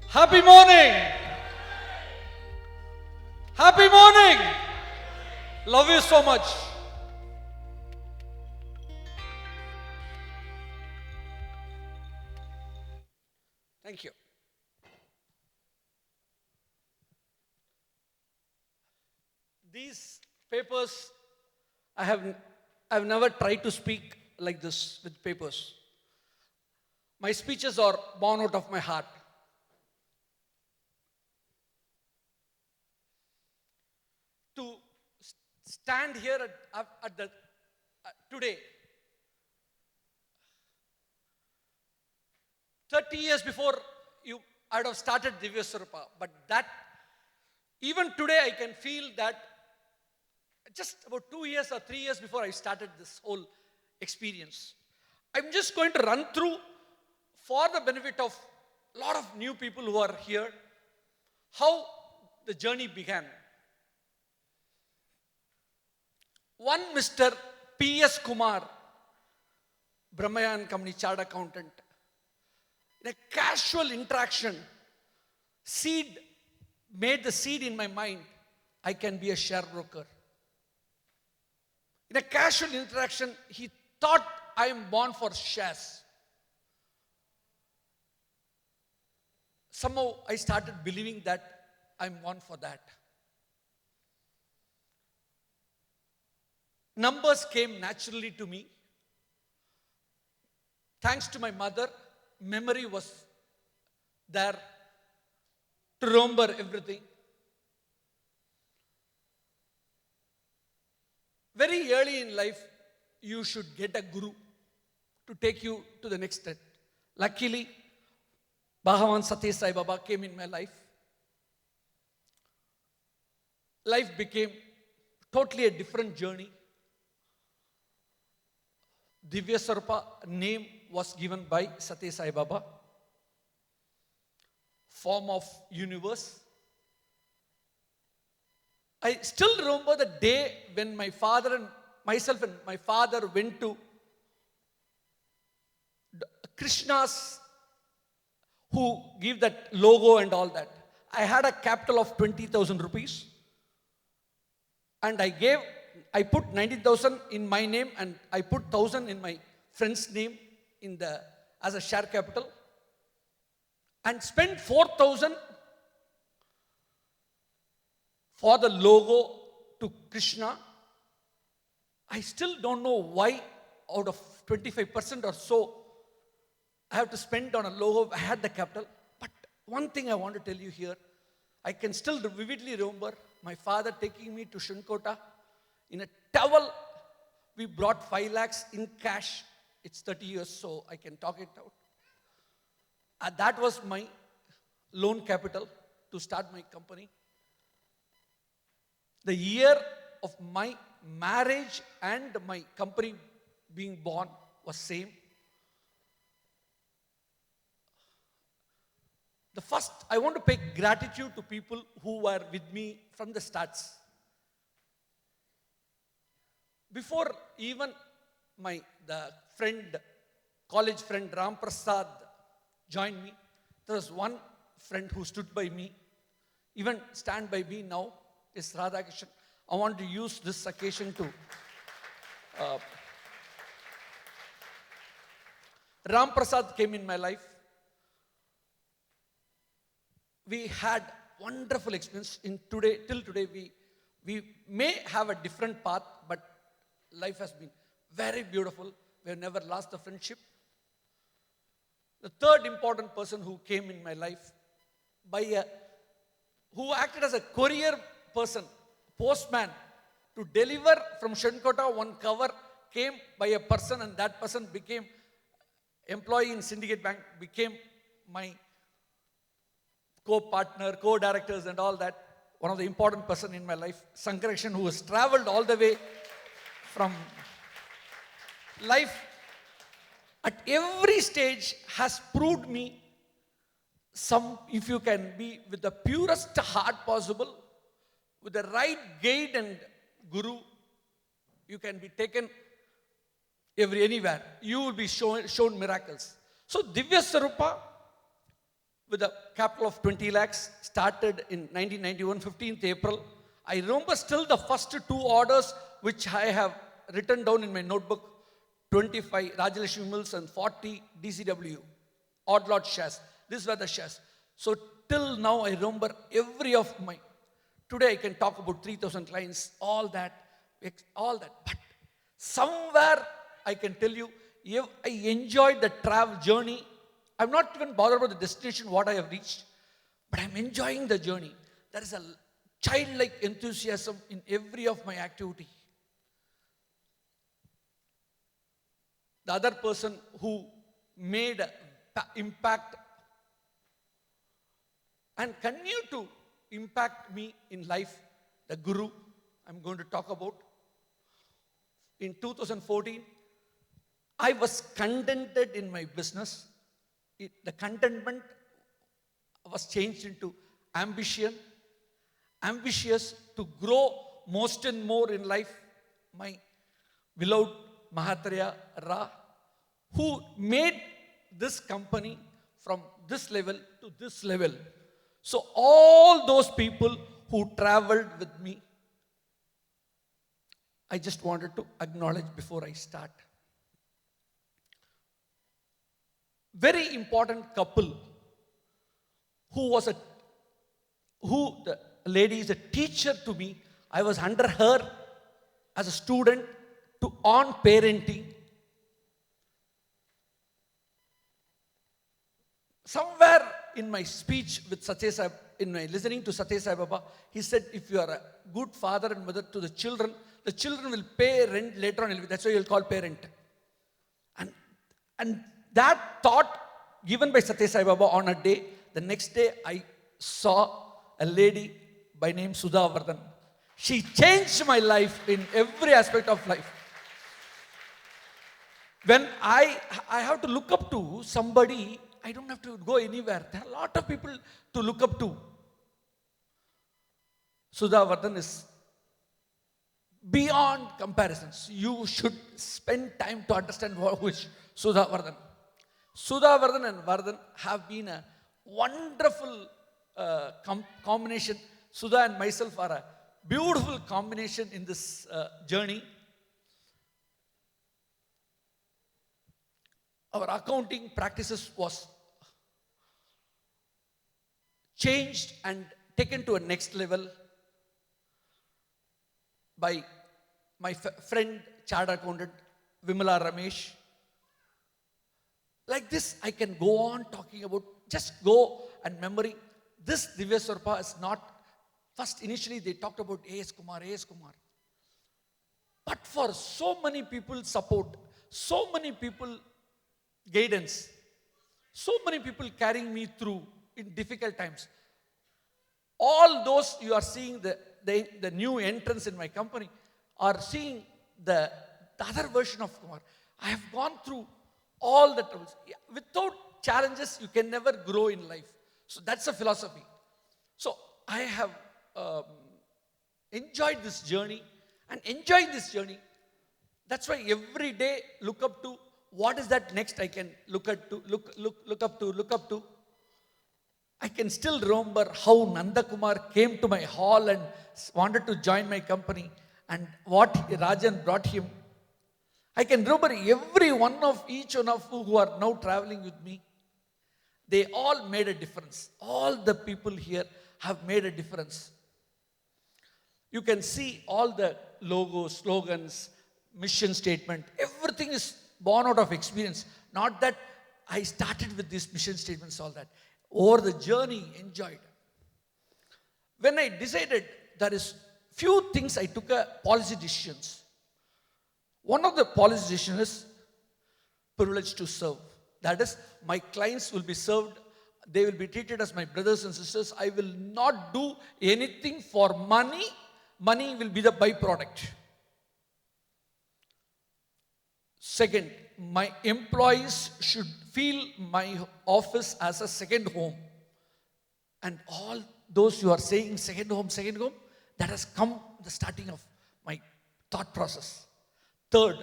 Happy morning! Happy morning! Love you so much. Thank you. These papers, I've never tried to speak like this with papers. My speeches are born out of my heart. To stand here at the today, 30 years before I would have started Divya Swarupa, but that even today I can feel that just about 2 years or 3 years before I started this whole experience. I'm just going to run through, for the benefit of a lot of new people who are here, how the journey began. One Mr. P.S. Kumar, Brahmayan Company Chartered Accountant, in a casual interaction, made the seed in my mind, I can be a share broker. In a casual interaction, he thought I am born for shares. Somehow I started believing that I'm born for that. Numbers came naturally to me. Thanks to my mother, memory was there to remember everything. Very early in life, you should get a guru to take you to the next step. Luckily, Bhagavan Satya Sai Baba came in my life. Life became totally a different journey. Divya Swarupa name was given by Satya Sai Baba. Form of universe. I still remember the day when myself and my father went to Krishna's, who give that logo and all that. I had a capital of 20,000 rupees. And I put 90,000 in my name and I put 1,000 in my friend's name as a share capital. And spent 4,000 for the logo to Krishna. I still don't know why out of 25% or so I have to spend on a logo. I had the capital. But one thing I want to tell you here, I can still vividly remember my father taking me to Shinkota in a towel. We brought 5 lakhs in cash. It's 30 years, so I can talk it out. That was my loan capital to start my company. The year of my marriage and my company being born was same. I want to pay gratitude to people who were with me from the starts. Before even the college friend Ram Prasad joined me, there was one friend who stood by me, even stand by me now, is Radhakrishnan. I want to use this occasion to Ram Prasad came in my life. We had wonderful experience till today. We may have a different path, but life has been very beautiful. We have never lost the friendship. The third important person who came in my life, who acted as a courier person, postman, to deliver from Shenkota one cover, came by a person, and that person became employee in Syndicate Bank, became my co-partner, co-directors and all that. One of the important person in my life, Sankarshan, who has traveled all the way from life at every stage has proved me if you can be with the purest heart possible, with the right guide and guru, you can be taken anywhere. You will be shown miracles. So Divya Sarupa, with a capital of 20 lakhs, started in 1991, 15th April. I remember still the first two orders which I have written down in my notebook, 25 Rajalakshmi Mills and 40 DCW, odd lot shares. These were the shares. So till now I remember every of my, today I can talk about 3,000 clients, all that. But somewhere I can tell you, I enjoyed the travel journey. I'm not even bothered about the destination, what I have reached, but I'm enjoying the journey. There is a childlike enthusiasm in every of my activity. The other person who made an impact and continue to impact me in life, the guru I'm going to talk about. In 2014, I was contented in my business. The contentment was changed into ambition, ambitious to grow most and more in life. My beloved Mahathir Rao, who made this company from this level to this level. So all those people who traveled with me, I just wanted to acknowledge before I start. Very important couple the lady is a teacher to me. I was under her as a student on parenting. Somewhere in my speech with Satya Sai, in my listening to Satya Sai Baba, he said, if you are a good father and mother to the children will pay rent later on. That's why you'll call parent. And that thought given by Satya Sai Baba on a day, the next day I saw a lady by name Sudha Vardhan. She changed my life in every aspect of life. When I have to look up to somebody, I don't have to go anywhere. There are a lot of people to look up to. Sudha Vardhan is beyond comparisons. You should spend time to understand who is Sudha Vardhan. Sudha Vardhan and Vardhan have been a wonderful combination. Sudha and myself are a beautiful combination in this journey. Our accounting practices was changed and taken to a next level by my friend, chartered accountant, Vimala Ramesh. Like this, I can go on talking about, just go and memory. This Divya Sarupa is not, first initially they talked about A.S. Kumar. But for so many people support, so many people guidance, so many people carrying me through in difficult times. All those you are seeing the new entrance in my company are seeing the other version of Kumar. I have gone through all the troubles. Without challenges, you can never grow in life. So that's a philosophy. So I have enjoyed this journey and enjoying this journey. That's why every day look up to what is that next I can look up to. I can still remember how Nanda Kumar came to my hall and wanted to join my company and what Rajan brought him. I can remember each one of who are now traveling with me. They all made a difference. All the people here have made a difference. You can see all the logos, slogans, mission statement. Everything is born out of experience. Not that I started with these mission statements, all that. Over the journey, enjoyed. When I decided, there is few things I took policy decisions. One of the policy decisions is privilege to serve. That is, my clients will be served. They will be treated as my brothers and sisters. I will not do anything for money. Money will be the byproduct. Second, my employees should feel my office as a second home. And all those who are saying second home, that has come the starting of my thought process. Third,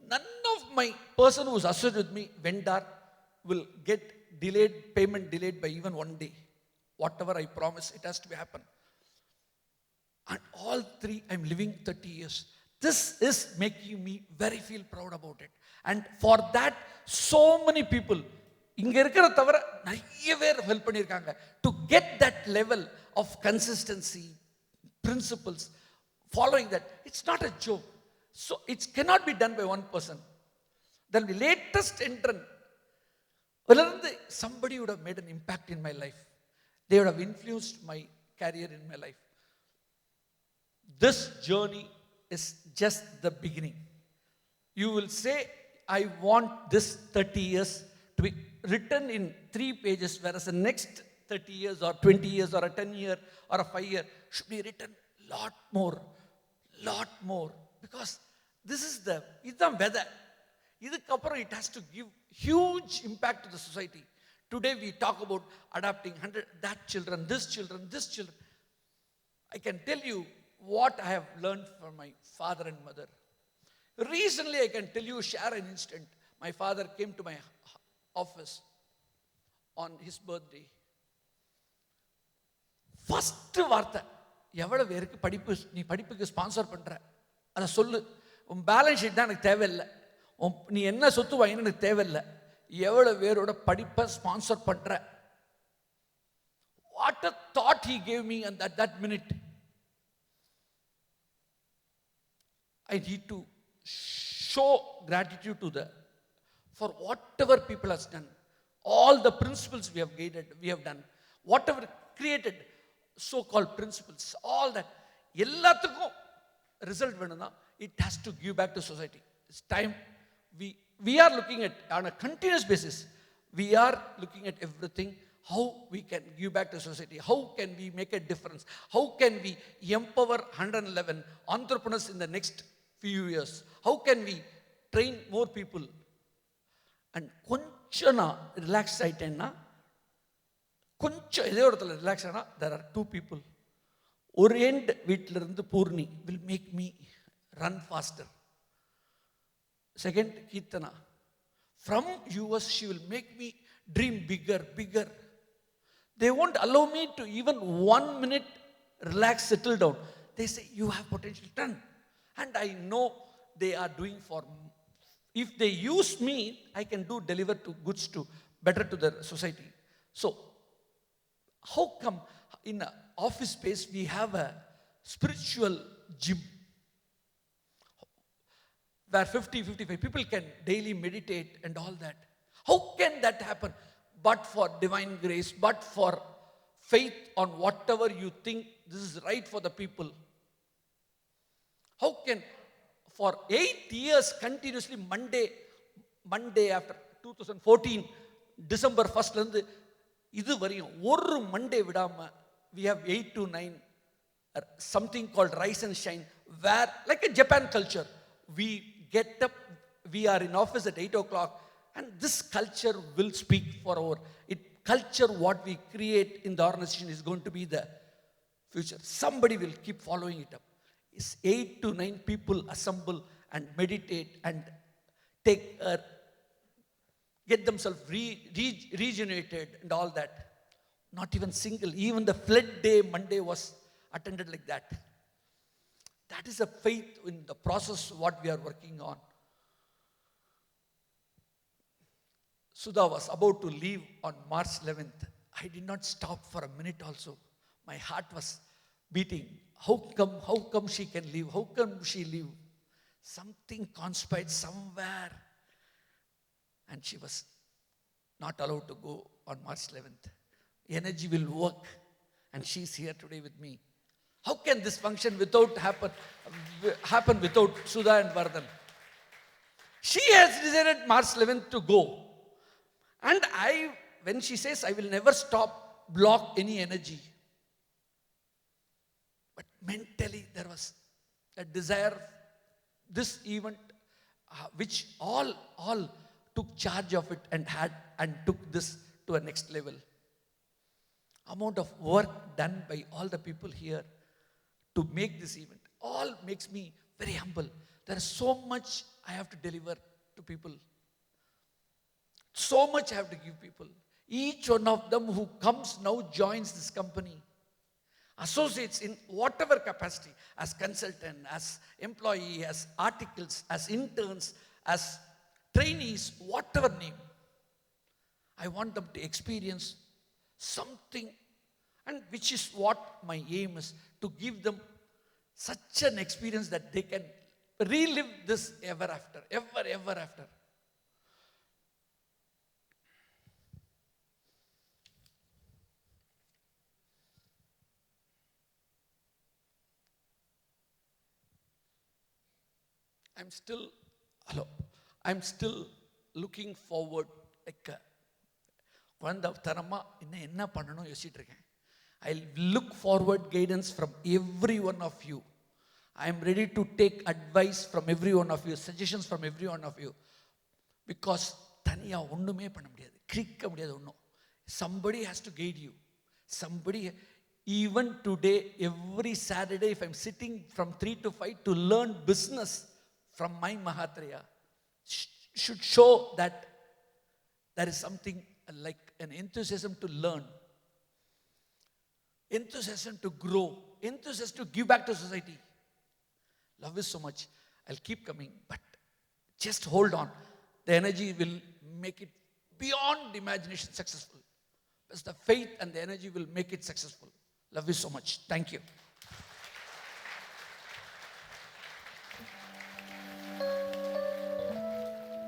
none of my person who is associated with me, vendor, will get payment delayed by even one day. Whatever I promise, it has to happen. And all three, I'm living 30 years. This is making me very feel proud about it. And for that, so many people, இங்க இருக்கிற தவிர நிறைய பேர் help பண்ணியிருக்காங்க to get that level of consistency principles, following that. It's not a joke. So it cannot be done by one person. The latest entrant, somebody would have made an impact in my life. They would have influenced my career in my life. This journey is just the beginning. You will say, I want this 30 years to be written in 3 pages, whereas the next 30 years or 20 years or a 10 year or a 5 year should be written lot more. Because this is idhan weather. Idukappuram it has to give huge impact to the society. Today we talk about adopting 100, this children. I can tell you what I have learned from my father and mother. Recently, I can tell you, share an instant. My father came to my office on his birthday. First வார்த்தை, எவ்வளவு பேருக்கு நீ படிப்புக்கு sponsor பண்ற அதை சொல்லு. உன் balance sheet தான் எனக்கு தேவையில்லை, நீ என்ன சொத்து வாங்கினு எனக்கு தேவையில்லை, எவ்வளவு பேரோட படிப்பை ஸ்பான்சர் பண்ற. What a thought he gave me at that minute. I need to show gratitude to for whatever people has done, all the principles we have guided, we have done, whatever created so-called principles, all that, எல்லாத்துக்கும் result வேணும்னா it has to give back to society. It's time we are looking at on a continuous basis. We are looking at everything, how we can give back to society, how can we make a difference, how can we empower 111 entrepreneurs in the next few years, how can we train more people. And கொஞ்சம் நான் relax ஆயிட்டேன்னா, கொஞ்சம் இதே இடத்துல relax ஆனால் there are 2 people. ஒரு end வீட்டில் இருந்து Poorni will make me run faster. Second, Keertana. From US, she will make me dream bigger. They won't allow me to even 1 minute relax, settle down. They say, you have potential, turn. And I know they are doing for me. If they use me, I can deliver to goods to better to the society. So, how come in an office space we have a spiritual gym where 50-55 people can daily meditate and all that? How can that happen? But for divine grace, but for faith on whatever you think this is right for the people. How can for 8 years continuously, Monday after 2014 December 1st இருந்து இது வரையும் ஒரு Monday விடாம we have 8 to 9 something called rise and shine, where like a Japan culture, we get up, we are in office at 8 o'clock, and this culture will speak for our culture. What we create in the organization is going to be the future. Somebody will keep following it up. It's 8 to 9 people assemble and meditate and get themselves regenerated and all that. Not even single, even the flood day Monday was attended like that. That is a faith in the process what we are working on. Sudha was about to leave on March 11th. I did not stop for a minute also. My heart was beating. How come she can leave? How come she leave? Something conspired somewhere. And she was not allowed to go on March 11th. Energy will work. And she's here today with me. How can this function happen without Sudha and Vardhan? She has decided March 11th to go. And when she says, I will never block any energy. But mentally there was a desire, this event, which all took charge of it and took this to a next level. Amount of work done by all the people here to make this event, all makes me very humble. There is so much I have to deliver to people. So much I have to give people. Each one of them who comes now joins this company. Associates in whatever capacity, as consultant, as employee, as articles, as interns, as trainees, whatever name. I want them to experience something, and which is what my aim is, to give them such an experience that they can relive this ever after, ever after. I'm still looking forward, like குழந்தைத்தனமா இன்னும் என்ன பண்ணணும் யோசிச்சுட்டு இருக்கேன். I'll look forward guidance from every one of you. I am ready to take advice from every one of you, suggestions from every one of you. Because தனியா ஒண்ணுமே பண்ண முடியாது, கிரிக்க முடியாது ஒண்ணும். Somebody has to guide you. Somebody, even today, every Saturday, if I'm sitting from 3 to 5 to learn business from my Mahatraya, should show that there is something like an enthusiasm to learn, enthusiasm to grow, enthusiasm to give back to society. Love is so much. I'll keep coming, but just hold on. The energy will make it beyond imagination successful. Because the faith and the energy will make it successful. Love you so much. Thank you.